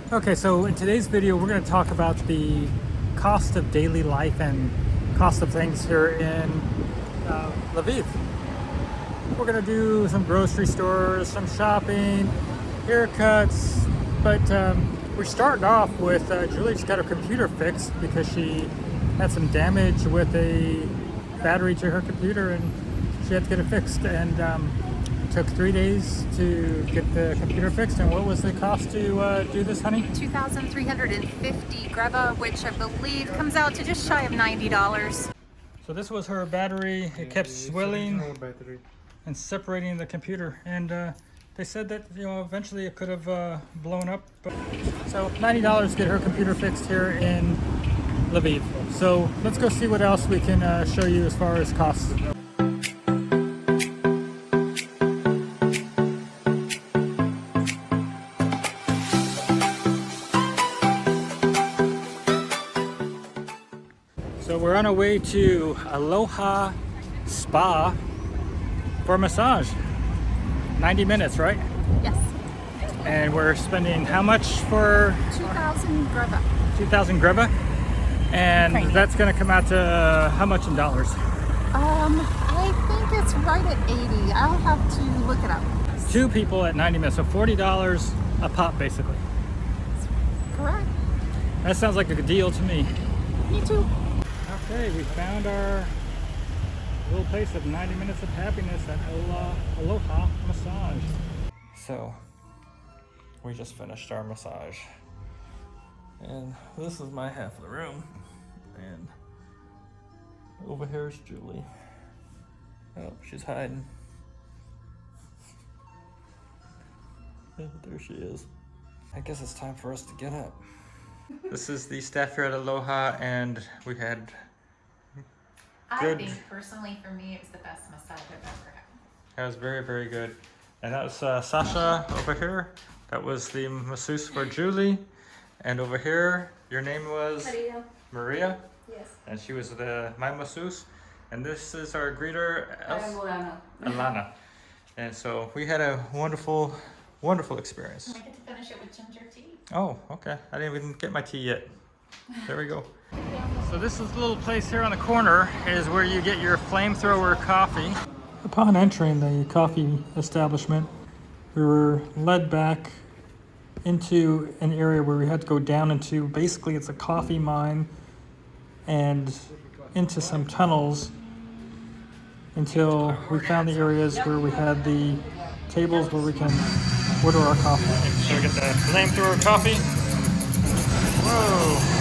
Okay, so in today's video, we're going to talk about the cost of daily life and cost of things here in Lviv. We're going to do some grocery stores, some shopping, haircuts, but we're starting off with Julie just got her computer fixed because she had some damage with a battery to her computer and she had to get it fixed. And took 3 days to get the computer fixed. And what was the cost to do this, honey? 2,350 greva, which I believe comes out to just shy of $90. So this was her battery. It kept swelling and separating the computer. And they said that eventually it could have blown up. So $90 to get her computer fixed here in Lviv. So let's go see what else we can show you as far as costs. So we're on our way to Aloha Spa for a massage. 90 minutes, right? Yes. And we're spending how much for? 2,000 greva. 2,000 greva? And Ukrainian. that's gonna come out to how much in dollars? I think it's right at 80. I'll have to look it up. 2 people at 90 minutes, so $40 a pop basically. Correct. That sounds like a good deal to me. Me too. Okay, we found our little place of 90 minutes of happiness at Aloha Massage. So, we just finished our massage. And this is my half of the room. And over here is Julie. Oh, she's hiding. Yeah, there she is. I guess it's time for us to get up. This is the staff here at Aloha, and we had good. I think personally for me it was the best massage I've ever had. That was very, very good. And that was Sasha over here. That was the masseuse for Julie. And over here, your name was? Maria. Yes. And she was my masseuse. And this is our greeter, Alana. And so we had a wonderful, wonderful experience. I get to finish it with ginger tea. Oh, okay. I didn't even get my tea yet. There we go. So this is the little place here on the corner is where you get your flamethrower coffee. Upon entering the coffee establishment, we were led back into an area where we had to go down into, basically it's a coffee mine, and into some tunnels until we found the areas where we had the tables where we can order our coffee. So we get the flamethrower coffee. Whoa.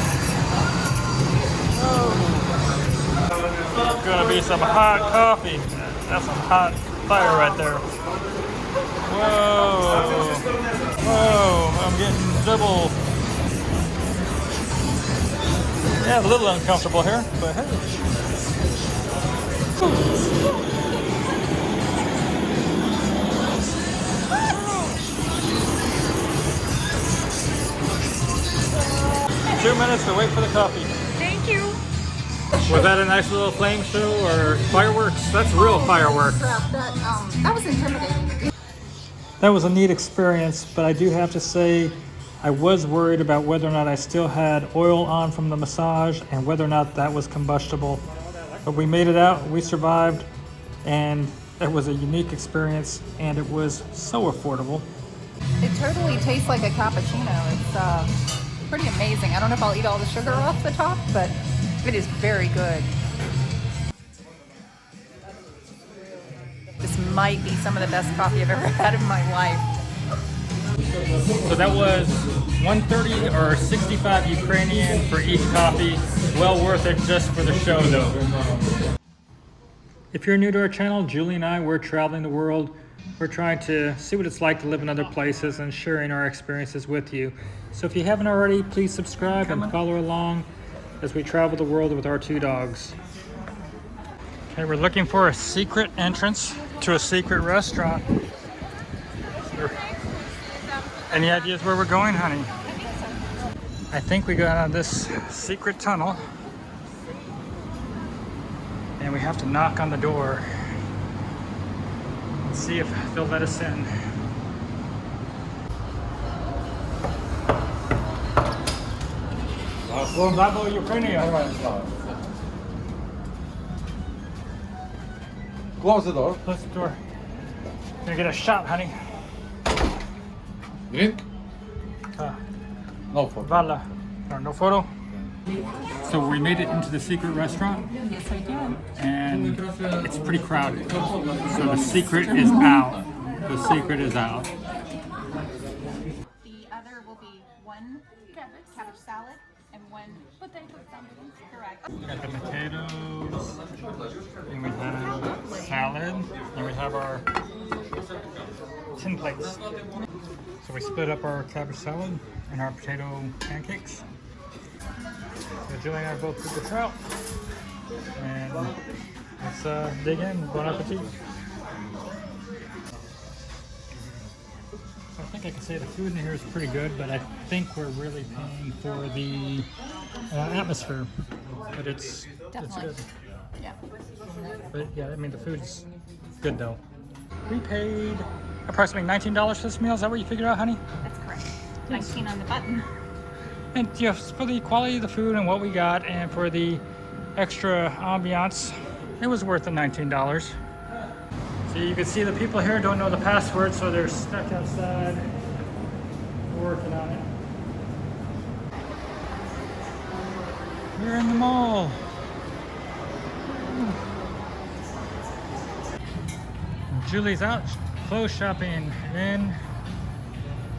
It's gonna be some hot coffee. That's some hot fire right there. Whoa. Whoa, I'm getting double. Yeah, a little uncomfortable here, but hey. 2 minutes to wait for the coffee. Thank you. Was that a nice little flame show or fireworks? That's real fireworks. Crap, that was intimidating. That was a neat experience, but I do have to say I was worried about whether or not I still had oil on from the massage and whether or not that was combustible. But we made it out, we survived, and it was a unique experience, and it was so affordable. It totally tastes like a cappuccino. It's pretty amazing. I don't know if I'll eat all the sugar off the top, but it is very good. This might be some of the best coffee I've ever had in my life. So that was $130 or $65 Ukrainian for each coffee. Well worth it just for the show though. If you're new to our channel, Julie and I, we're traveling the world. We're trying to see what it's like to live in other places and sharing our experiences with you. So if you haven't already, please subscribe and follow along as we travel the world with our 2 dogs. Okay, we're looking for a secret entrance to a secret restaurant. Any ideas where we're going, honey? I think we go down this secret tunnel and we have to knock on the door and see if they'll let us in. Lviv Ukraine. Close the door. Close the door. Gonna get a shot, honey. Drink? No photo. Vala. No photo. So we made it into the secret restaurant. Yes, I did. And it's pretty crowded. So the secret is out. The secret is out. The other will be one cabbage salad and one potato sandwich. Correct. We got the potatoes, and we have salad, and we have our tin plates. So we split up our cabbage salad and our potato pancakes. So Julie and I both took the trout. And let's dig in. Bon appetit. So I think I can say the food in here is pretty good, but I think we're really paying for the atmosphere. But it's Definitely. good. Yeah. But yeah, I mean the food's good though. We paid approximately $19 for this meal. Is that what you figured out, honey? That's correct. 19 on the button. And yes, for the quality of the food and what we got, and for the extra ambiance, it was worth the $19. So you can see the people here don't know the password, so they're stuck outside working on it. We're in the mall. Julie's out clothes shopping in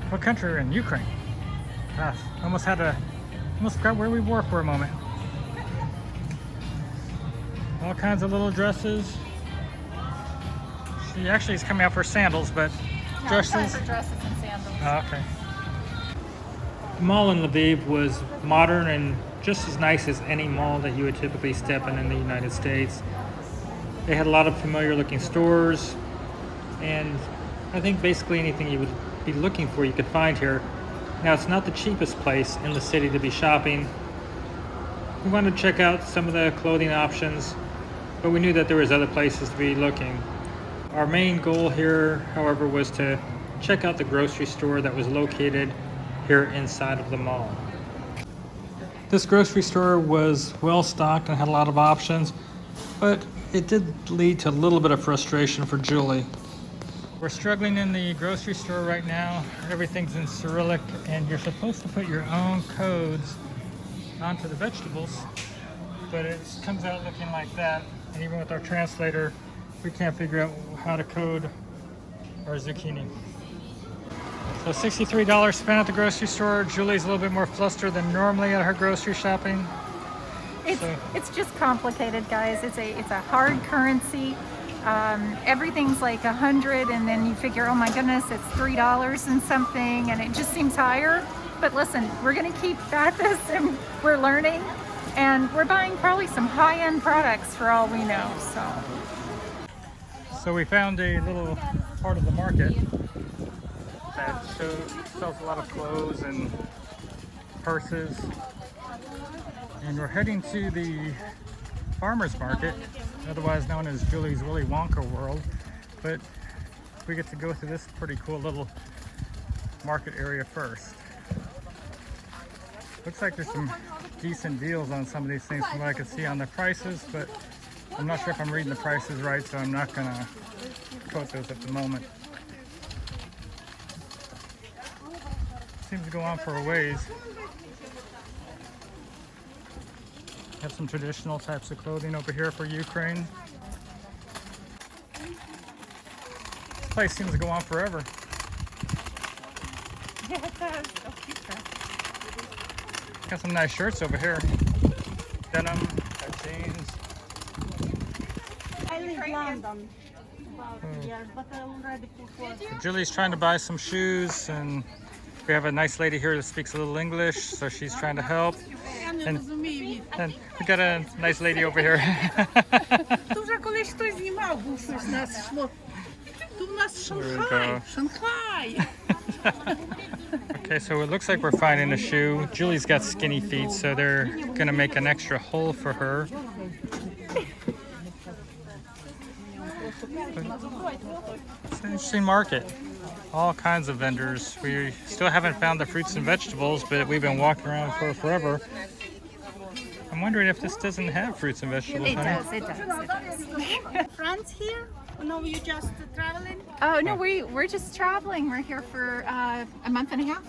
what country? We're in Ukraine. Almost forgot where we were for a moment. All kinds of little dresses. She actually is coming out for sandals, but No, dresses. I'm trying for dresses and sandals. Oh, okay. The mall in Lviv was modern and just as nice as any mall that you would typically step in the United States. They had a lot of familiar looking stores, and I think basically anything you would be looking for you could find here. Now, it's not the cheapest place in the city to be shopping. We wanted to check out some of the clothing options, but we knew that there was other places to be looking. Our main goal here, however, was to check out the grocery store that was located here inside of the mall. This grocery store was well stocked and had a lot of options, but it did lead to a little bit of frustration for Julie. We're struggling in the grocery store right now. Everything's in Cyrillic, and you're supposed to put your own codes onto the vegetables, but it comes out looking like that. And even with our translator, we can't figure out how to code our zucchini. So $63 spent at the grocery store. Julie's a little bit more flustered than normally at her grocery shopping. It's just complicated, guys. It's a hard currency. Everything's like 100, and then you figure, oh my goodness, it's $3 and something, and it just seems higher. But listen, we're gonna keep at this, and we're learning, and we're buying probably some high-end products for all we know. So we found a little part of the market that sells a lot of clothes and purses, and we're heading to the farmers market, otherwise known as Julie's Willy Wonka world, but we get to go through this pretty cool little market area first. Looks like there's some decent deals on some of these things from what I could see on the prices, but I'm not sure if I'm reading the prices right, so I'm not gonna quote those at the moment. Seems to go on for a ways. Have some traditional types of clothing over here for Ukraine. This place seems to go on forever. Yeah, it does. Oh, cute. Got some nice shirts over here. Denim, got jeans. I live in London about years, but I'm ready for work. Julie's trying to buy some shoes, and we have a nice lady here that speaks a little English, so she's trying to help. And we got a nice lady over here. Tu вже колись хтось знімав, був щось у нас йшло. Тут у нас Шанхай, Шанхай. Okay, so it looks like we're finding a shoe. Julie's got skinny feet, so they're gonna make an extra hole for her. It's an interesting market. All kinds of vendors. We still haven't found the fruits and vegetables, but we've been walking around for forever. I'm wondering if this doesn't have fruits and vegetables. It honey. does, it does. France here? No, you just traveling? Oh, no, we're just traveling. We're here for a month and a half.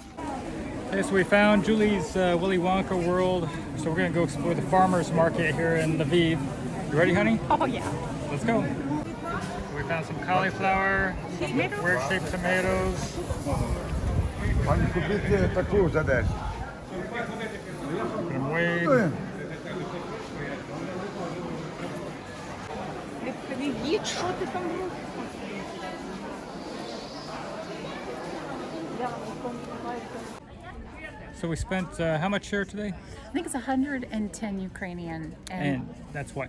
Okay, so we found Julie's Willy Wonka world. So we're gonna go explore the farmer's market here in Lviv. You ready, honey? Oh, yeah. Let's go. We found some cauliflower, some weird-shaped tomatoes. Пані, купіть таку за 10. Some weed. Їдь, що ти там робиш? So we spent how much here today? I think it's 110 Ukrainian, And that's what?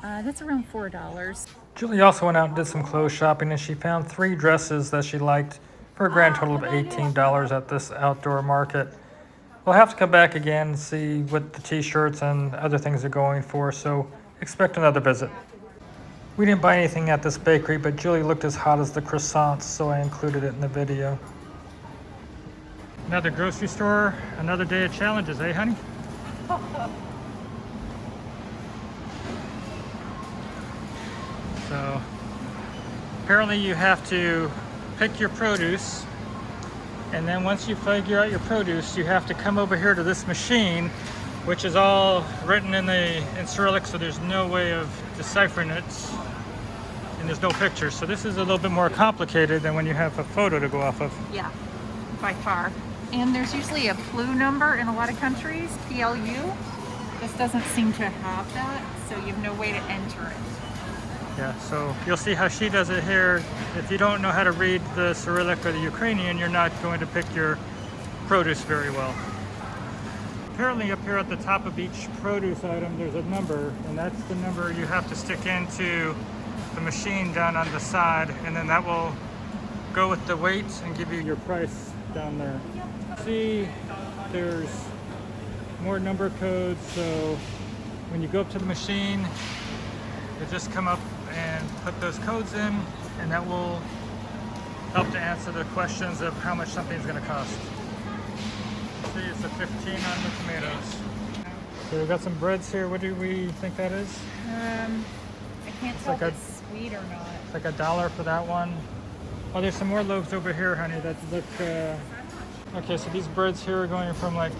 that's around $4. Julie also went out and did some clothes shopping, and she found 3 dresses that she liked for a grand total of $18 at this outdoor market. We'll have to come back again and see what the t-shirts and other things are going for, so expect another visit. We didn't buy anything at this bakery, but Julie looked as hot as the croissants, so I included it in the video. Another grocery store, another day of challenges, eh, honey? So, apparently you have to pick your produce, and then once you figure out your produce, you have to come over here to this machine, which is all written in Cyrillic, so there's no way of deciphering it, and there's no pictures. So this is a little bit more complicated than when you have a photo to go off of. Yeah, by far. And there's usually a PLU number in a lot of countries, PLU. This doesn't seem to have that, so you have no way to enter it. Yeah, so you'll see how she does it here. If you don't know how to read the Cyrillic or the Ukrainian, you're not going to pick your produce very well. Apparently up here at the top of each produce item, there's a number, and that's the number you have to stick into the machine down on the side, and then that will go with the weight and give you your price down there. See, there's more number codes, so when you go up to the machine, you just come up and put those codes in, and that will help to answer the questions of how much something's going to cost. See, it's a 15 on the tomatoes. So we've got some breads here. What do we think that is? I can't tell like if it's sweet or not. It's like $1 for that one. Oh, there's some more loaves over here, honey, that look... Okay, so these breads here are going from like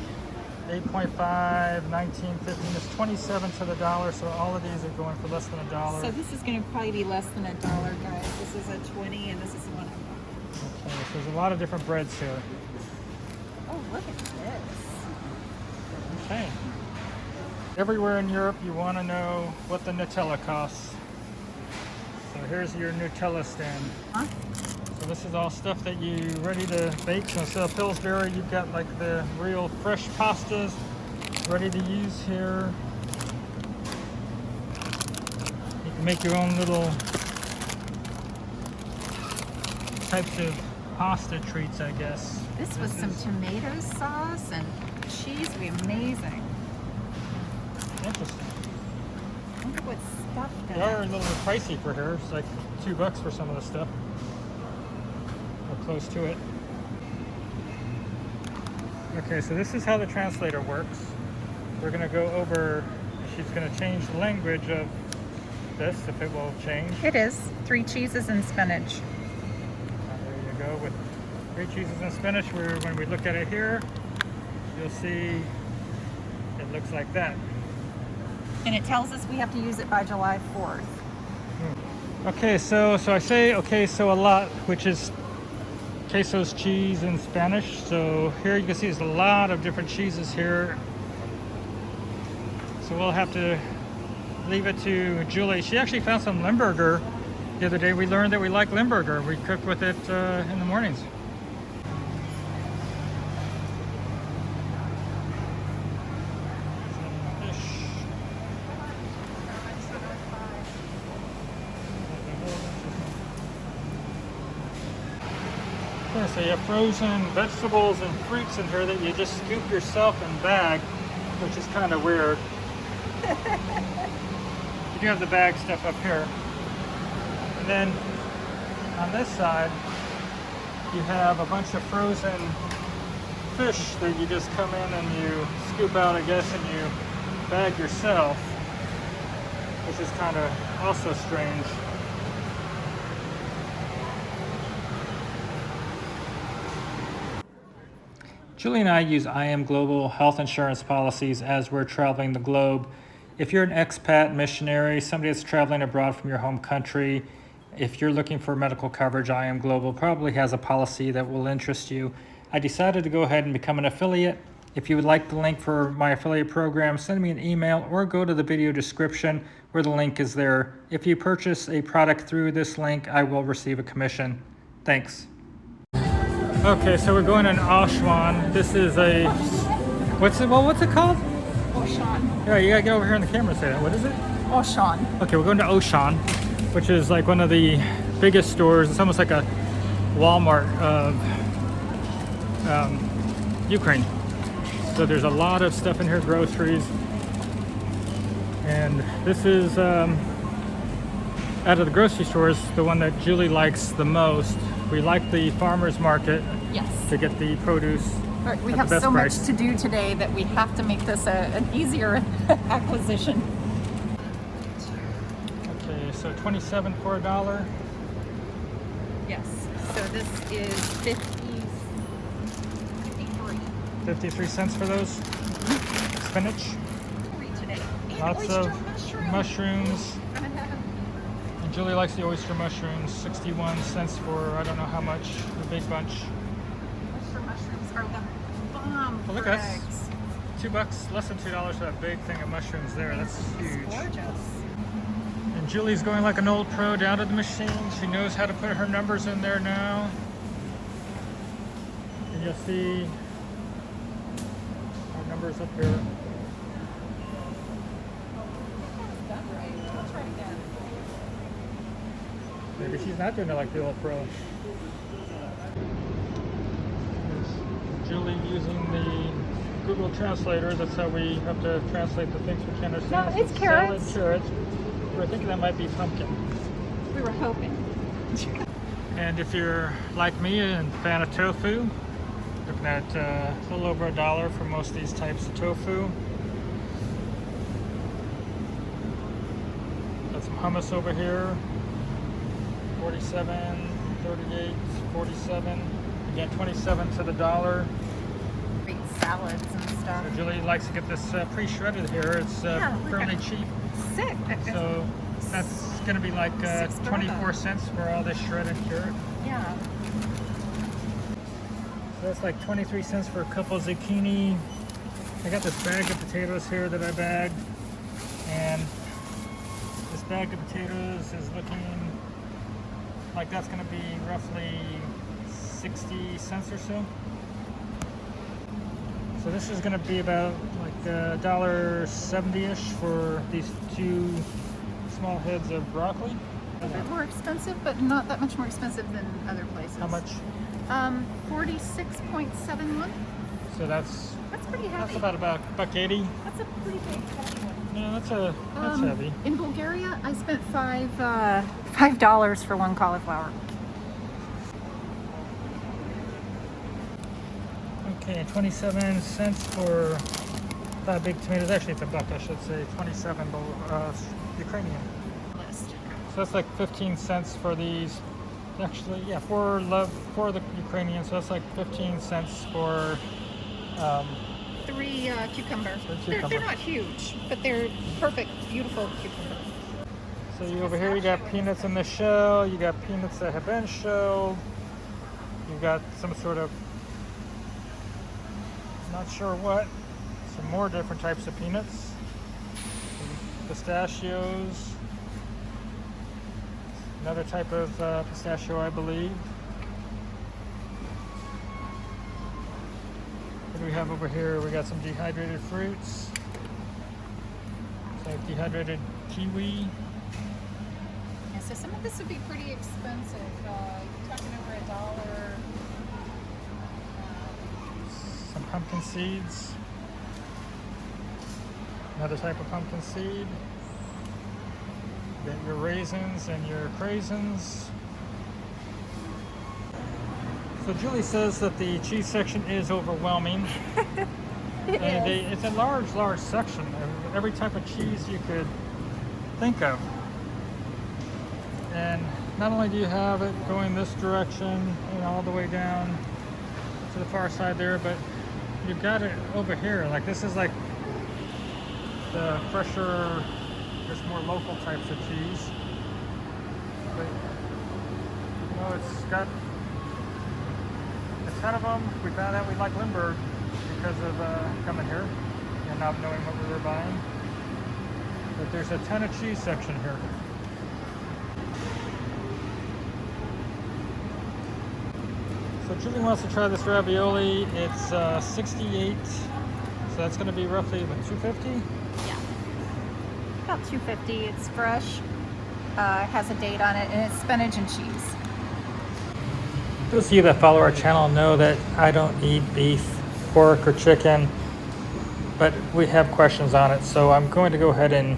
8.5, 19, 15, it's 27 to the dollar, so all of these are going for less than $1. So this is going to probably be less than $1, guys. This is a 20 and this is $1. Okay, so there's a lot of different breads here. Oh, look at this. Okay. Everywhere in Europe, you want to know what the Nutella costs. So here's your Nutella stand. Huh? So this is all stuff that you ready to bake. So instead of Pillsbury, you've got like the real fresh pastas ready to use here. You can make your own little types of pasta treats, I guess. This was some tomato sauce and cheese would be amazing. Interesting. Look at what's stuffed They are a in it. little pricey for here. It's like $2 for some of the stuff. Or close to it. Okay, so this is how the translator works. We're going to go over, she's going to change the language of this, if it will change. It is 3 cheeses and spinach. There you go, with 3 cheeses and spinach. When we look at it here, you'll see it looks like that. And it tells us we have to use it by July 4th. Okay, so I say okay, so a lot, which is queso's cheese in Spanish. So here you can see there's a lot of different cheeses here. So we'll have to leave it to Julie. She actually found some Limburger the other day. We learned that we like Limburger. We cook with it in the mornings. Yeah, so you have frozen vegetables and fruits in here that you just scoop yourself and bag, which is kind of weird. You do have the bag stuff up here. And then on this side, you have a bunch of frozen fish that you just come in and you scoop out, I guess, and you bag yourself, which is kind of also strange. Julie and I use IM Global health insurance policies as we're traveling the globe. If you're an expat, missionary, somebody that's traveling abroad from your home country, if you're looking for medical coverage, IM Global probably has a policy that will interest you. I decided to go ahead and become an affiliate. If you would like the link for my affiliate program, send me an email or go to the video description where the link is there. If you purchase a product through this link, I will receive a commission. Thanks. Okay, so we're going in Auschwan. This is a, what's it called? Oshan. Yeah, you gotta get over here on the camera and say that. What is it? Oshan. Okay, we're going to Auschwan, which is like one of the biggest stores. It's almost like a Walmart of Ukraine. So there's a lot of stuff in here, groceries. And this is, out of the grocery stores, the one that Julie likes the most. We like the farmer's market. Yes. To get the produce. Right, we at have the best so price. much to do today that we have to make this an easier acquisition. Okay, so 27 for a dollar. Yes. So this is 53. 53 cents for those. Spinach. Today. And Lots oyster of mushrooms. And Julie likes the oyster mushrooms. 61 cents for I don't know how much. The big bunch. Oyster mushrooms are the bomb. Oh, look for at that. eggs. $2, less than $2 for that big thing of mushrooms there. That's huge. It's gorgeous. And Julie's going like an old pro down to the machine. She knows how to put her numbers in there now. And you'll see our numbers up here. Maybe she's not doing it like the old pro. There's Julie using the Google translator. That's how we have to translate the things we can't understand. No, it's carrots. Salad, carrots. We were thinking that might be pumpkin. We were hoping. And if you're like me and a fan of tofu, looking at a little over $1 for most of these types of tofu. Got some hummus over here. 47, 38, 47. Again, 27 to the dollar. Great salads and stuff. So Julie likes to get this pre-shredded here. It's fairly cheap. Sick. So that's going to be like 24 cents for all this shredded carrot. Yeah. So that's like 23 cents for a couple of zucchini. I got this bag of potatoes here that I bagged. And this bag of potatoes is looking like that's going to be roughly 60 cents or so. So this is going to be about like $1.70-ish for these 2 small heads of broccoli. A bit more expensive, but not that much more expensive than other places. How much? 46.71. So that's pretty heavy. that's about $1.80. That's a pretty big heavy one. Yeah, that's heavy. In Bulgaria, I spent $5 for 1 cauliflower. Okay, 27 cents for 5 big tomatoes. Actually, it's $1, I should say. 27 Ukrainian. List. So that's like 15 cents for these. Actually, yeah, for the Ukrainian. So that's like 15 cents for. 3 cucumbers. They're cucumber. not huge, but they're perfect, beautiful cucumbers. So you over here, you got peanuts in the shell. You got peanuts that have been shelled. You got some sort of, not sure what, some more different types of peanuts. Pistachios. Another type of pistachio, I believe. What do we have over here? We got some dehydrated fruits. It's like dehydrated kiwi. Yeah, so some of this would be pretty expensive. You're talking over $1. Some pumpkin seeds. Another type of pumpkin seed. You got your raisins and your craisins. So Julie says that the cheese section is overwhelming. And it's a large section of every type of cheese you could think of. And not only do you have it going this direction and all the way down to the far side there, but you've got it over here. Like this is like the fresher, just more local types of cheese. But you know, it's got a ton of them. We found out we like Limburg because of coming here and not knowing what we were buying. But there's a ton of cheese section here. So Julie wants to try this ravioli. It's 68, so that's going to be roughly what, $2.50? Yeah, about $2.50. It's fresh, has a date on it, and it's spinach and cheese. Those of you that follow our channel know that I don't eat beef, pork, or chicken, but we have questions on it, so I'm going to go ahead and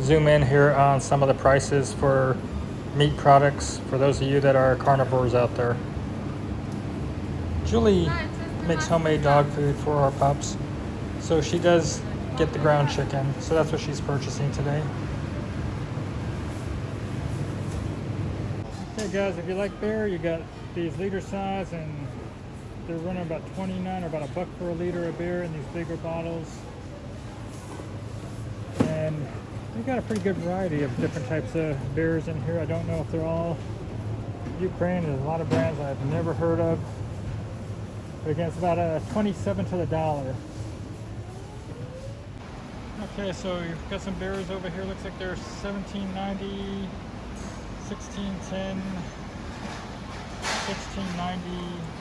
zoom in here on some of the prices for meat products for those of you that are carnivores out there. Julie makes homemade dog food for our pups, so she does get the ground chicken, so that's what she's purchasing today. Okay guys, if you like beer, you got these liter size, and they're running about 29 or about $1 for a liter of beer in these bigger bottles. And they got a pretty good variety of different types of beers in here. I don't know if they're all Ukraine. There's a lot of brands I've never heard of. But again, it's about 27 to the dollar. Okay, so you've got some beers over here. Looks like they're $17.90, $16.10, $16.90.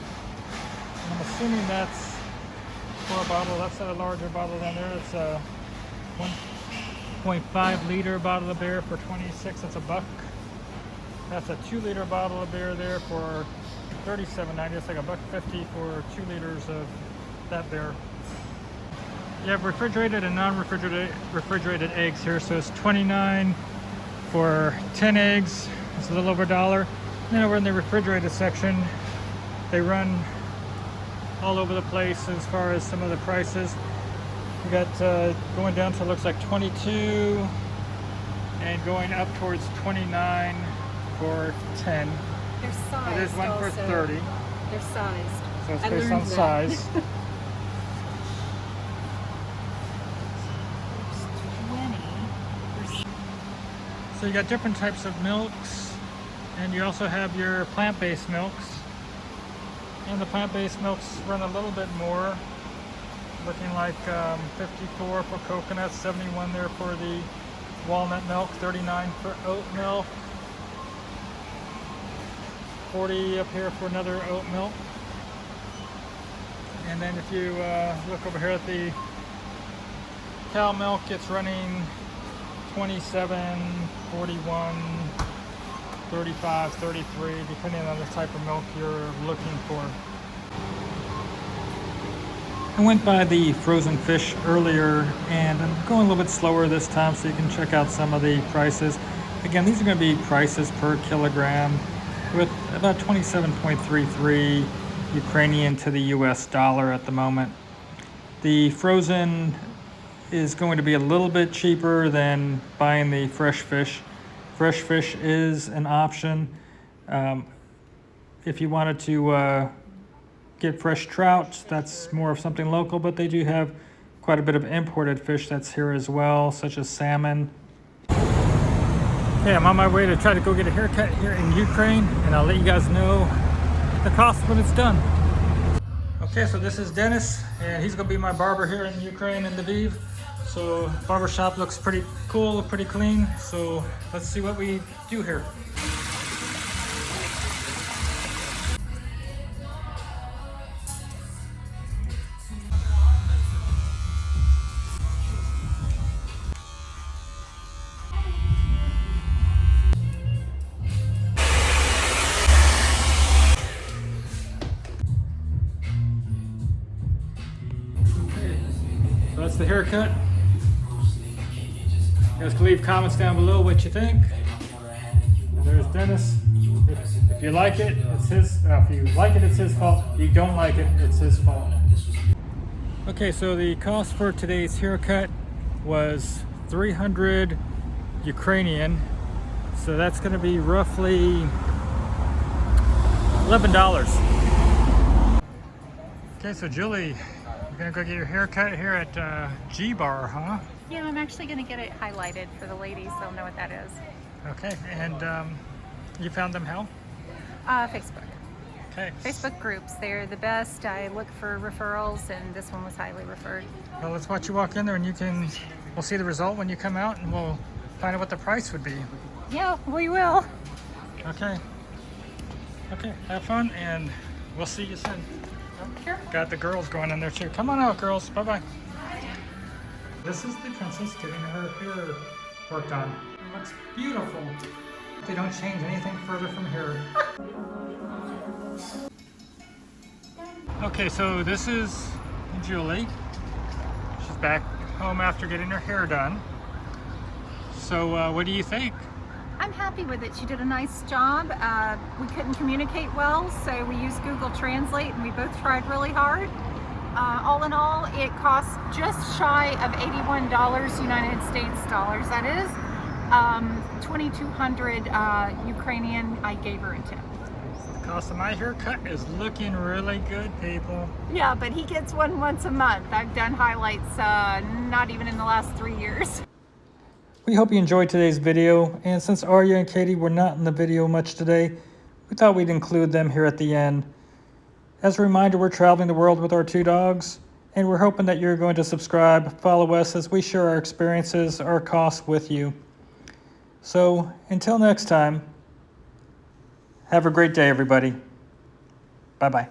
And I'm assuming that's for a bottle. That's a larger bottle down there. It's a 1.5 liter bottle of beer for 26. That's $1. That's a 2 liter bottle of beer there for $37.90. It's like $1.50 for 2 liters of that beer. You have refrigerated and non-refrigerated eggs here, so it's $29 for 10 eggs. It's a little over $1. Then over in the refrigerated section, they run all over the place as far as some of the prices. We got going down to looks like 22 and going up towards 29 for 10. They're sized. There's one for 30. They're sized. So it's based on size. 20. So you got different types of milks, and you also have your plant-based milks. And the plant-based milks run a little bit more, looking like 54 for coconut, 71 there for the walnut milk, 39 for oat milk, 40 up here for another oat milk. And then if you look over here at the cow milk, it's running 27, 41, 35, 33, depending on the type of milk you're looking for. I went by the frozen fish earlier, and I'm going a little bit slower this time so you can check out some of the prices. Again, these are going to be prices per kilogram with about 27.33 Ukrainian to the US dollar at the moment. The frozen is going to be a little bit cheaper than buying the fresh fish. Fresh fish is an option. If you wanted to get fresh trout, that's more of something local, but they do have quite a bit of imported fish that's here as well, such as salmon. Okay, I'm on my way to try to go get a haircut here in Ukraine, and I'll let you guys know the cost when it's done. Okay, so this is Dennis, and he's gonna be my barber here in Ukraine in Lviv. So barbershop looks pretty cool, pretty clean. So let's see what we do here. So that's the haircut. You guys can leave comments down below what you think. There's Dennis. If you like it, it's his. If you like it, it's his fault. If you don't like it, it's his fault. Okay, so the cost for today's haircut was 300 Ukrainian. So that's going to be roughly $11. Okay, so Julie, you're going to go get your haircut here at G Bar, huh? Yeah, I'm actually going to get it highlighted for the ladies. They'll know what that is. Okay, and you found them how? Facebook. Okay. Facebook groups. They're the best. I look for referrals, and this one was highly referred. Well, let's watch you walk in there, and we'll see the result when you come out, and we'll find out what the price would be. Yeah, we will. Okay. Okay, have fun, and we'll see you soon. Sure. Got the girls going in there too. Come on out, girls. Bye-bye. This is the princess getting her hair worked on. It looks beautiful. They don't change anything further from here. Okay, so this is Julie. She's back home after getting her hair done. So what do you think? I'm happy with it. She did a nice job. We couldn't communicate well, so we used Google Translate, and we both tried really hard. All in all, it cost just shy of $81 United States dollars. That is 2,200 Ukrainian. I gave her a tip. The cost of my haircut is looking really good, people. Yeah, but he gets one once a month. I've done highlights not even in the last 3 years. We hope you enjoyed today's video, and since Arya and Katie were not in the video much today, we thought we'd include them here at the end. As a reminder, we're traveling the world with our 2 dogs, and we're hoping that you're going to subscribe, follow us as we share our experiences, our costs with you. So, until next time, have a great day, everybody. Bye-bye.